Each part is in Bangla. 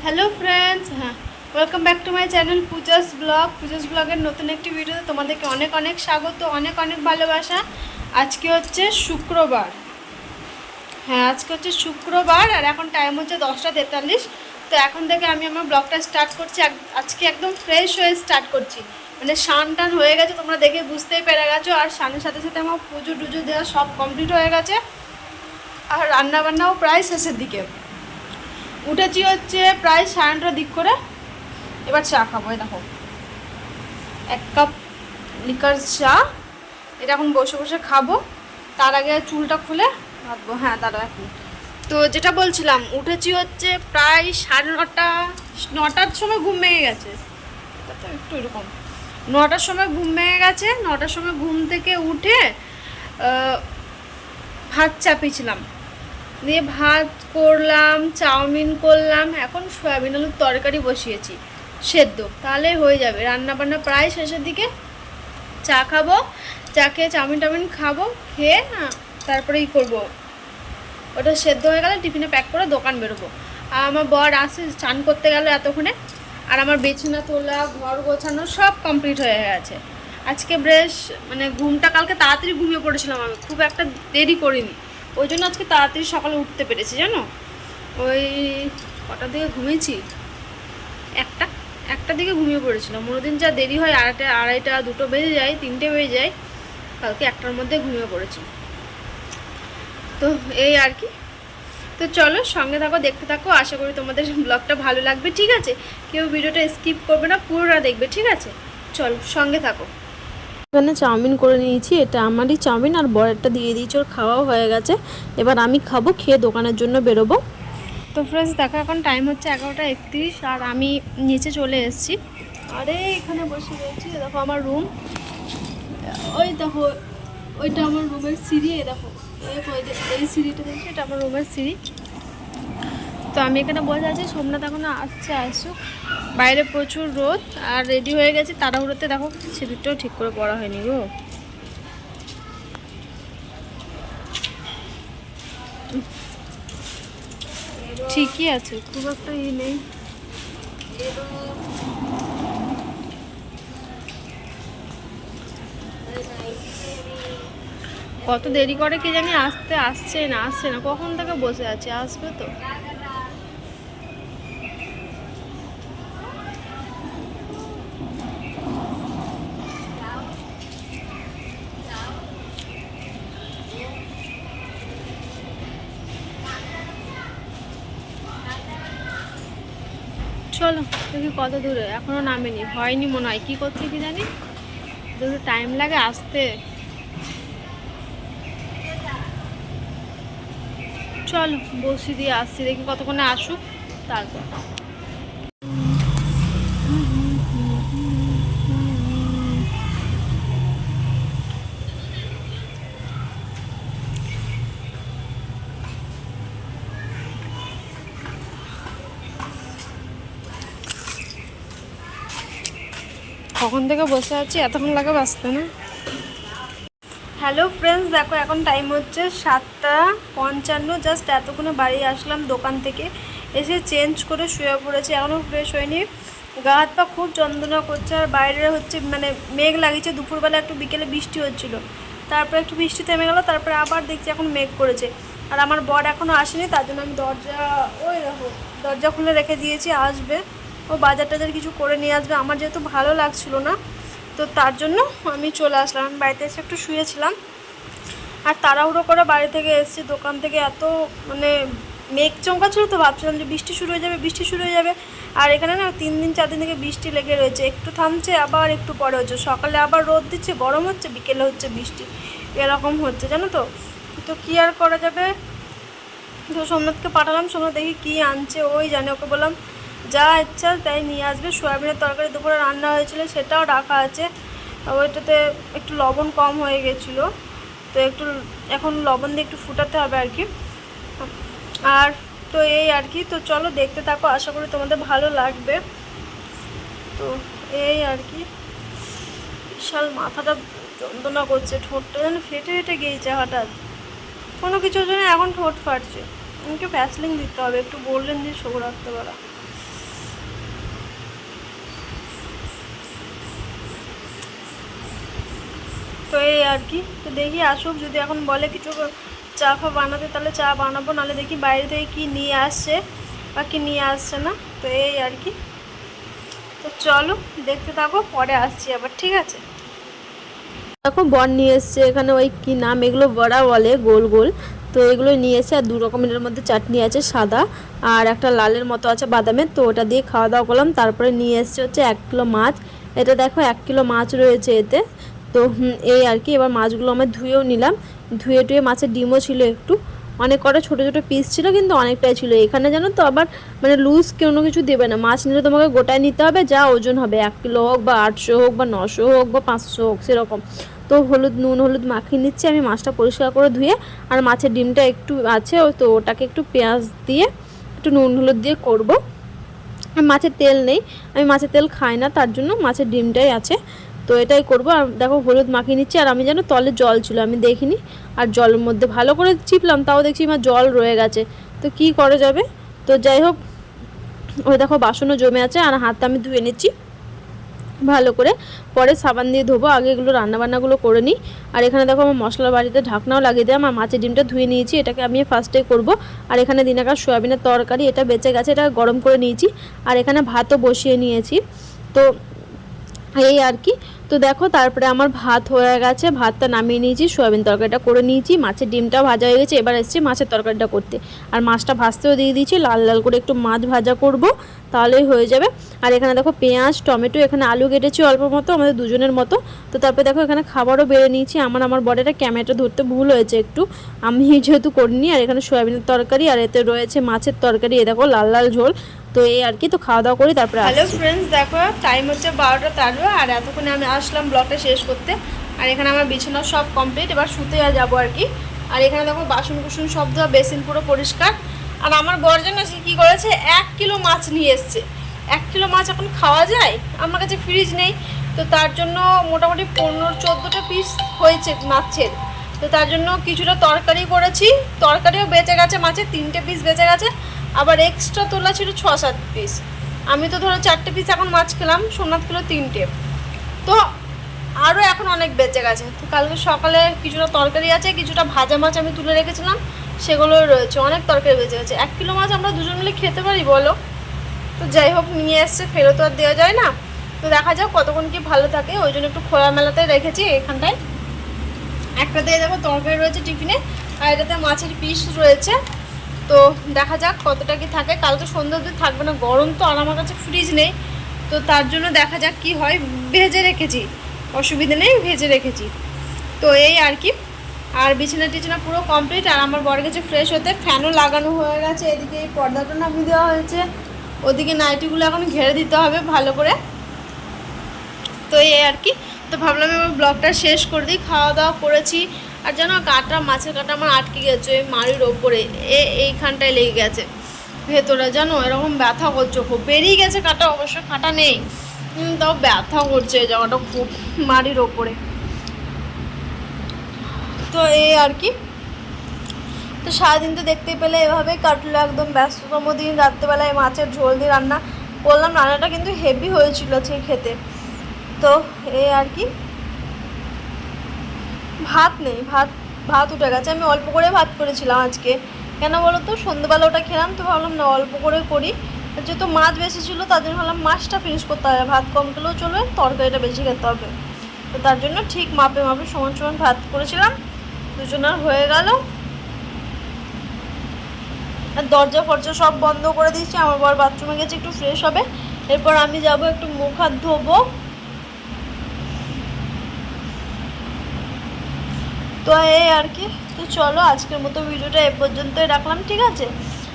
Hello friends, welcome back to my channel Puja's ব্লগের নতুন একটি ভিডিওতে তোমাদেরকে অনেক অনেক স্বাগত, অনেক অনেক ভালোবাসা। আজকে হচ্ছে শুক্রবার। আজকে হচ্ছে শুক্রবার আর এখন টাইম হচ্ছে 10:43। তো এখন থেকে আমি আমার ব্লগটা স্টার্ট করছি। আজকে একদম ফ্রেশ হয়ে স্টার্ট করছি, মানে স্নান টান হয়ে গেছে, তোমরা দেখে বুঝতেই পেরে গেছো। আর স্নানের সাথে সাথে আমার পুজো টুজো দেওয়া সব কমপ্লিট হয়ে গেছে, আর রান্নাবান্নাও প্রায় শেষের দিকে। উঠেছি হচ্ছে প্রায় 9:30টার দিক করে। এবার চা খাবো। দেখো, 1 কাপ লিকার চা, এটা এখন বসে বসে খাবো। তার আগে চুলটা খুলে ভাববো। দাঁড়াও এক মিনিট। তো যেটা বলছিলাম, উঠেছি হচ্ছে প্রায় 9:30, 9টার সময় ঘুম ভেঙে গেছে। তো একটু এরকম 9টার সময় ঘুম ভেঙে গেছে। 9টার সময় ঘুম থেকে উঠে ভাত চাপিয়েছিলাম, দিয়ে ভাত করলাম, চাউমিন করলাম, এখন সয়াবিন আলুর তরকারি বসিয়েছি সেদ্ধ, তাহলে হয়ে যাবে। রান্নাবান্না প্রায় শেষের দিকে। চা খাবো, চা খেয়ে চাউমিন টাউমিন খাবো, খেয়ে তারপরেই করবো। ওটা সেদ্ধ হয়ে গেলে টিফিনে প্যাক করে দোকান বেরোবো। আর আমার বর আসে, চান করতে গেল এতক্ষণে। আর আমার বিছানা তোলা, ঘর গোছানো সব কমপ্লিট হয়ে গেছে। আজকে মানে ঘুমটা কালকে তাড়াতাড়ি ঘুমিয়ে পড়েছিলাম, আমি খুব একটা দেরি করিনি, ওই জন্য আজকে তাড়াতাড়ি সকালে উঠতে পেরেছি। জানো, ওই কটার দিকে ঘুমিয়েছি, একটা দিকে ঘুমিয়ে পড়েছিলাম। অন্যদিন যা দেরি হয়, আড়াইটা 2টো বেজে যায়, 3টে বেজে যায়, কালকে 1টার মধ্যে ঘুমিয়ে পড়েছি। তো এই আর কি। তো চলো সঙ্গে থাকো, দেখতে থাকো, আশা করি তোমাদের ব্লগটা ভালো লাগবে। ঠিক আছে, কেউ ভিডিওটা স্কিপ করবে না, পুরোটা দেখবে। ঠিক আছে, চলো সঙ্গে থাকো। এখানে চাউমিন করে নিয়েছি, এটা আমারই চাউমিন, আর বরেরটা দিয়ে দিয়েছি, ওর খাওয়াও হয়ে গেছে। এবার আমি খাবো, খেয়ে দোকানের জন্য বেরোবো। তো ফ্রেন্ডস দেখো, এখন টাইম হচ্ছে 11:31 আর আমি নিচে চলে এসেছি। আরে এখানে বসে রয়েছি। দেখো আমার রুম, ওই দেখো ওইটা আমার রুমের সিঁড়ি। দেখো এই সিঁড়িটা দেখছি, এটা আমার রুমের সিঁড়ি। তো আমি এখানে বসে আছি, সোমনাথ এখনো আসুক। বাইরে প্রচুর রোদ, আর রেডি হয়ে গেছি তাড়াহুড়োতে। দেখো সিঁড়িটাও ঠিক করে পড়া হয়নি গো। ঠিকই আছে, খুব একটা নেই। কত দেরি করে কি জানি, আসছে না, কখন থেকে বসে আছে, আসবে তো। চলো দেখি কত দূরে, এখনো নামেনি, হয়নি মনে হয়, কি করছে কি জানি, একটু টাইম লাগে আসতে। চলো বসি দিয়ে আসছি, দেখি কতক্ষণে আসুক তারপর। কখন থেকে বসে আছি, এতক্ষণ লাগে আসতে না। হ্যালো ফ্রেন্ডস, দেখো এখন টাইম হচ্ছে 7:55, জাস্ট এতক্ষণে বাড়ি আসলাম দোকান থেকে। এসে চেঞ্জ করে শুয়ে পড়েছি, এখনও ফ্রেশ হয়নি। গা হাত পা খুব যন্ত্রণা করছে, আর বাইরে হচ্ছে মানে মেঘ লাগিয়েছে। দুপুরবেলা একটু বিকেলে বৃষ্টি হচ্ছিল, তারপরে একটু বৃষ্টি থেমে গেল, তারপরে আবার দেখছি এখন মেঘ করেছে। আর আমার বর এখনও আসেনি, তার জন্য আমি দরজা খুলে রেখে দিয়েছি, আসবে। ও বাজার টাজার কিছু করে নিয়ে আসবে। আমার যেহেতু ভালো লাগছিল না, তো তার জন্য আমি চলে আসলাম। আমি বাড়িতে এসে একটু শুয়েছিলাম, আর তাড়াহুড়ো করে বাড়ি থেকে এসেছি। দোকান থেকে এত মানে মেঘ চমকা ছিল, তো ভাবছিলাম যে বৃষ্টি শুরু হয়ে যাবে। আর এখানে না 3 দিন 4 দিন থেকে বৃষ্টি লেগে রয়েছে, একটু থামছে আবার একটু পরে হচ্ছে, সকালে আবার রোদ দিচ্ছে, গরম হচ্ছে, বিকেলে হচ্ছে বৃষ্টি, এরকম হচ্ছে জানো তো। তো কী আর করা যাবে। তো সোমনাথকে পাঠালাম, সোমনাথ দেখি কী আনছে ওই জানে। ওকে বললাম যা ইচ্ছা তাই নিয়ে আসবে। সয়াবিনের তরকারি দুপুরে রান্না হয়েছিল, সেটাও রাখা আছে। ওইটাতে একটু লবণ কম হয়ে গেছিলো, তো একটু এখন লবণ দিয়ে একটু ফুটাতে হবে আর কি। আর তো এই আর কি। তো চলো দেখতে থাকো, আশা করি তোমাদের ভালো লাগবে। তো এই আর কি। বিশাল মাথাটা যন্ত্রণা করছে, ঠোঁটটা যেন ফেটে ফেটে গিয়েছে হঠাৎ, কোনো কিছুর জন্য এখন ঠোঁট ফাটছে। আমাকে ভ্যাসলিন দিতে হবে, একটু বললেন দিয়ে শোক রাখতে পারা। তো এই আর কি, তো দেখি আসুক, যদি এখন বলে কিছু চা ফা বানাতে তাহলে চা বানাবো, নাহলে দেখি বাইরে থেকে কী নিয়ে আসছে বা কী নিয়ে আসছে না। তো এই আর কি, তো চলো দেখতে থাকো, পরে আসছি আবার, ঠিক আছে। দেখো বন নিয়ে এসছে এখানে, ওই কি নাম, এগুলো বড়া বলে, গোল গোল। তো এগুলো নিয়ে এসে, আর 2 রকমের মধ্যে চাটনি আছে, সাদা আর একটা লালের মতো আছে বাদামের। তো ওটা দিয়ে খাওয়া দাওয়া করলাম। তারপরে নিয়ে এসছে হচ্ছে 1 কিলো মাছ। এটা দেখো 1 কিলো মাছ রয়েছে এতে। তো এই আর কি, এবার মাছগুলো আমি ধুয়েও নিলাম। ধুয়ে টুয়ে মাছের ডিমও ছিল একটু, অনেক কটা ছোটো ছোটো পিস ছিল, কিন্তু অনেকটাই ছিল। এখানে জানো তো আবার মানে লুজ কোনো কিছু দেবে না, মাছ নিলে তোমাকে গোটায় নিতে হবে, যা ওজন হবে, 1 কিলো হোক বা 800 হোক বা 900 হোক বা 500 হোক সেরকম। তো নুন হলুদ মাখিয়ে নিচ্ছি আমি মাছটা পরিষ্কার করে ধুয়ে। আর মাছের ডিমটা একটু আছে, তো ওটাকে একটু পেঁয়াজ দিয়ে একটু নুন হলুদ দিয়ে করব। মাছের তেল নেই, আমি মাছের তেল খাই না, তার জন্য মাছের ডিমটাই আছে। তো এটাই করব। আর দেখো হলুদ মাখিয়ে নিচ্ছি। আর আমি যেন তলে জল ছিল, আমি দেখিনি, আর জলের মধ্যে ভালো করে চিপলাম, তাও দেখছি আমার জল রয়ে গেছে। তো কি করা যাবে, তো যাই হোক, ওই দেখো বাসনও জমে আছে, আর হাতটা আমি ধুয়ে নিচ্ছি ভালো করে, পরে সাবান দিয়ে ধোবো। আগে এগুলো রান্নাবান্নাগুলো করে নিই। আর এখানে দেখো আমার মশলার বাড়িতে ঢাকনাও লাগিয়ে দিলাম, আর মাছের ডিমটা ধুয়ে নিয়েছি, এটাকে আমি ফার্স্টে করব। আর এখানে দিনাকার সয়াবিনের তরকারি, এটা বেঁচে গেছে, এটা গরম করে নিয়েছি। আর এখানে ভাতও বসিয়ে নিয়েছি। তো এই আর কি, তো দেখো তারপরে আমার ভাত হয়ে গেছে, ভাতটা নামিয়ে নিয়েছি, সয়াবিন তরকারিটা করে নিয়েছি, মাছের ডিমটাও ভাজা হয়ে গেছে। এবার এসেছি মাছের তরকারিটা করতে। আর মাছটা ভাজতেও দিয়ে দিয়েছি, লাল লাল করে একটু মাছ ভাজা করব, তাহলেই হয়ে যাবে। আর এখানে দেখো পেঁয়াজ টমেটো, এখানে আলু কেটেছি অল্প মতো, আমাদের দুজনের মতো। তো তারপরে দেখো এখানে খাবারও বেড়ে নিয়েছি। আমার বরেরা ক্যামেরাটা ধরতে ভুল হয়েছে একটু, আমি যেহেতু করিনি। আর এখানে সয়াবিনের তরকারি, আর এতে রয়েছে মাছের তরকারি, এ দেখো লাল লাল ঝোল। তো এই আর কি, তো খাওয়া দাওয়া করি তারপরে। হ্যালো ফ্রেন্ডস, দেখো টাইম হচ্ছে 12টা, আর এতক্ষণে আমি আসলাম ব্লগটা শেষ করতে। আর এখানে আমার বিছানা সব কমপ্লিট, এবার শুতে যাবো আর কি। আর এখানে দেখো বাসন কুসুন সব ধোয়া, বেসিন পুরো পরিষ্কার। আর আমার বরজন আছে কি করেছে, 1 কিলো মাছ নিয়ে এসছে। 1 কিলো মাছ এখন খাওয়া যায়? আমার কাছে ফ্রিজ নেই, তো তার জন্য মোটামুটি 15-14টা পিস হয়েছে মাছের। তো তার জন্য কিছুটা তরকারি করেছি, তরকারিও বেঁচে গেছে, মাছের 3টে পিস বেঁচে গেছে। আবার এক্সট্রা তোলা ছিল 6-7 পিস। আমি তো ধরো 4টে পিস এখন মাছ খেলাম, সোমনাথ কিলো 3টে। তো আরও এখন অনেক বেঁচে গেছে। তো কালকে সকালে কিছুটা তরকারি আছে, কিছুটা ভাজা মাছ আমি তুলে রেখেছিলাম, সেগুলোও রয়েছে, অনেক তরকারি বেঁচে গেছে। 1 কিলো মাছ আমরা দুজন মিলে খেতে পারি বলো? তো যাই হোক, নিয়ে এসছে, ফেরত আর দেওয়া যায় না। তো দেখা যাক কতক্ষণ কি ভালো থাকে, ওই জন্য একটু খোলামেলাতে রেখেছি এখানটায়। একটাতে দেখো তরকারি রয়েছে টিফিনে, আর এটাতে মাছের পিস রয়েছে। তো দেখা যাক কতটা কি থাকে, কালকে সন্ধ্যা অবধি থাকবে না, গরম তো, আর আমার কাছে ফ্রিজ নেই। তো তার জন্য দেখা যাক কি হয়, ভেজে রেখেছি, অসুবিধা নেই, ভেজে রেখেছি। তো এই আর কি। আর বিছানা টিছানা পুরো কমপ্লিট। আর আমার বর গেছে ফ্রেশ হতে, ফ্যানও লাগানো হয়ে গেছে, এদিকে এই পর্দাটা নামিয়ে দেওয়া হয়েছে, ওদিকে নাইটিগুলো এখন ঘেরে দিতে হবে ভালো করে। তো এই আর কি, তো ভাবলাম এবার ব্লগটা শেষ করে দিই। খাওয়া দাওয়া করেছি, আর যেন কাঁটা, মাছের কাঁটা আমার আটকে গেছে ওই মাড়ির ওপরে, এইখানটায় লেগে গেছে ভেতরে, জানো এরকম ব্যথা করছে খুব, বেরিয়ে গেছে কাঁটা, অবশ্য কাঁটা নেই, তাও ব্যথা করছে এই জায়গাটা খুব, মাড়ির ওপরে। তো এই আর কি, তো সারাদিন তো দেখতেই পেলে এভাবেই কাটলো, একদম ব্যস্ততম দিন। রাত্রেবেলায় মাছের ঝোল দিয়ে রান্না করলাম, রান্নাটা কিন্তু হেভি হয়েছিল সেই খেতে। তো এই আর কি, ভাত নেই, ভাত উঠে গেছে। আমি অল্প করে ভাত করেছিলাম আজকে, কেন বলো তো, সন্ধ্যেবেলা ওটা খেলাম, তো ভাবলাম না অল্প করে করি, যেহেতু মাছ বেশি ছিল তার জন্য ভাবলাম মাছটা ফিনিশ করতে হবে, ভাত কম খেলেও চলবে, তরকারিটা বেশি খেতে হবে। তো তার জন্য ঠিক মাপে মাপে সমান সমান ভাত করেছিলাম, দুজনের হয়ে গেল। আর দরজা ফরজা সব বন্ধ করে দিয়েছি, আমার বর বাথরুমে গেছে একটু ফ্রেশ হবে, এরপর আমি যাব একটু মুখ হাত ধোবো। তো এই আর কি, তো চলো আজকের মতো ভিডিওটা এ পর্যন্তই রাখলাম, ঠিক আছে।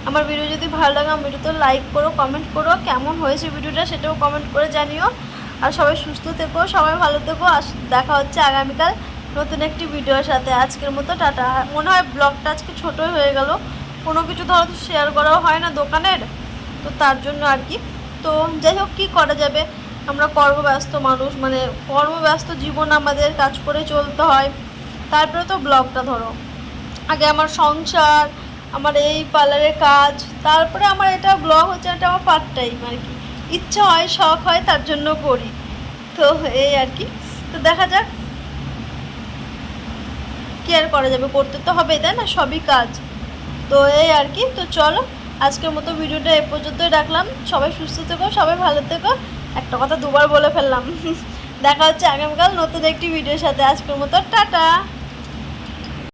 আমার ভিডিও যদি ভালো লাগে আমার ভিডিওতে লাইক করো, কমেন্ট করো, কেমন হয়েছে ভিডিওটা সেটাও কমেন্ট করে জানিও। আর সবাই সুস্থ থেকো, সবাই ভালো থেকো, আর দেখা হচ্ছে আগামীকাল নতুন একটি ভিডিওর সাথে। আজকের মতো টাটা। মনে হয় ব্লগটা আজকে ছোটোই হয়ে গেল, কোনো কিছু ধরো তো শেয়ার করাও হয় না দোকানের, তো তার জন্য আর কি। তো যাই হোক, কী করা যাবে, আমরা কর্মব্যস্ত মানুষ, মানে কর্মব্যস্ত জীবন, আমাদের কাজ করে চলতে হয়। তারপরে তো ব্লগটা ধরো, আগে আমার সংসার, আমার এই পার্লারের কাজ, তারপরে আমার এটা ব্লগ হচ্ছে, এটা আমার পার্ট টাইম আর কি, ইচ্ছা হয় শখ হয় তার জন্য করি। তো এই আর কি, তো দেখা যাক কি আর করা যাবে, করতে তো হবে, তাই না, সবই কাজ। তো এই আর কি। তো চলো আজকের মতো ভিডিওটা এ পর্যন্তই রাখলাম। সবাই সুস্থ থেকো, সবাই ভালো থেকো। একটা কথা দুবার বলে ফেললাম। দেখা হচ্ছে আগামীকাল নতুন একটি ভিডিওর সাথে। আজকের মতো টাটা।